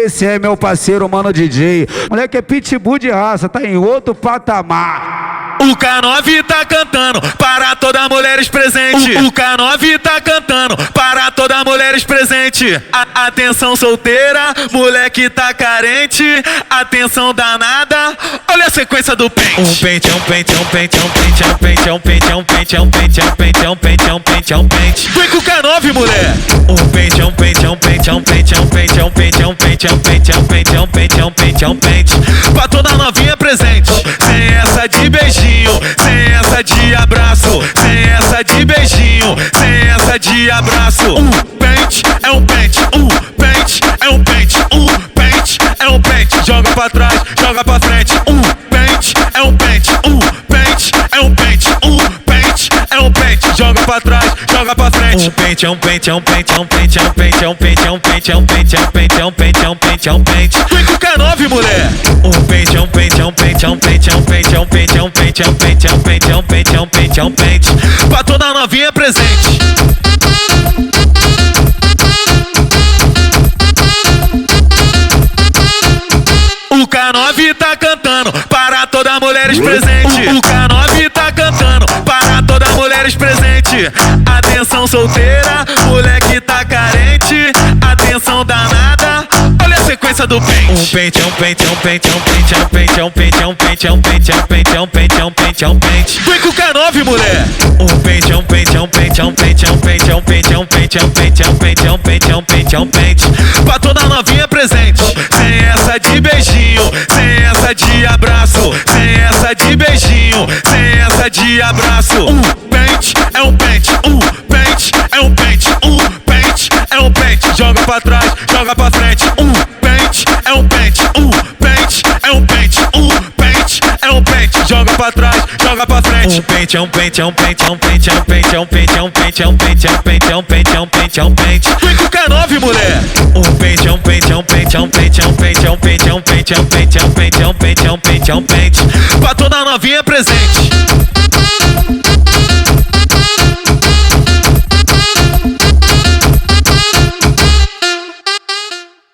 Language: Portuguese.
esse é meu parceiro, mano DJ. Moleque é pitbull de raça, tá em outro patamar. O K9 tá cantando para todas as mulheres presentes. O K9 tá cantando para todas as mulheres presentes. Atenção solteira, moleque tá carente. Atenção danada, olha a sequência do pente. Um pente, é um pente, é um pente, é um pente, é um pente, é um pente, é um pente, é um pente, é um pente, é um pente, é um pente, é um pente. Vem com o K9, mulher. Um pente, é um pente, é um pente, é um pente, é um pente, é um pente, é um pente, é um pente, é um pente, é um pente, é um pente, é um pente. Pra toda novinha presente. Sem essa de beijinho, sem essa de abraço, sem essa de beijinho, sem essa de abraço. Pente é um pente, pente é um pente, pente é um pente. Joga pra trás, joga pra frente. Pente é um pente, pente é um pente, pente é um pente. Joga pra trás, joga pra frente. Pente é um pente, é um pente, é um pente, é um pente, é um pente, é um pente, é um pente, é um pente, é um pente, é um pente, é um pente. Vem com o K9, mulher. Pente é um pente, é um pente, é um pente, é um pente, é um pente, é um pente, é um pente, é um pente, é um pente, é um pente, é um pente. Pra toda novinha presente. O K9 tá cantando para todas as mulheres presentes. O K9 tá cantando para todas as mulheres presentes. Atenção solteira, moleque tá carente. Atenção danada, olha a sequência do pente. Um pente, é um pente, é um pente, é um pente, é um pente, é um pente, é um pente, é um pente, é um pente, é um pente, é um pente, é um pente. Vem com o K9, mulher. Um pente, é um pente, é um pente, é um pente, é um pente, é um pente, é um pente, é um pente, é um pente, é um pente, é um pente, é um pente. Pra toda novinha presente. Sem essa de beijinho, sem essa de abraço, sem essa de beijinho, sem essa de abraço. Pente é um pente, pente é um pente, pente é um pente. Joga pra trás, joga pra frente. Pente é um pente, pente é um pente, pente é um pente. Joga pra trás, joga pra frente. Pente é um pente, é um pente, é um pente, é um pente, é um pente, é um pente, é um pente, é um pente, é um pente, é um pente, é um pente. Vem com o K9, mulher. Pente é um pente, é um pente, é um pente, é um pente, é um pente, é um pente, é um pente, é um pente, é um pente, é um pente, é um pente. Pra toda novinha presente.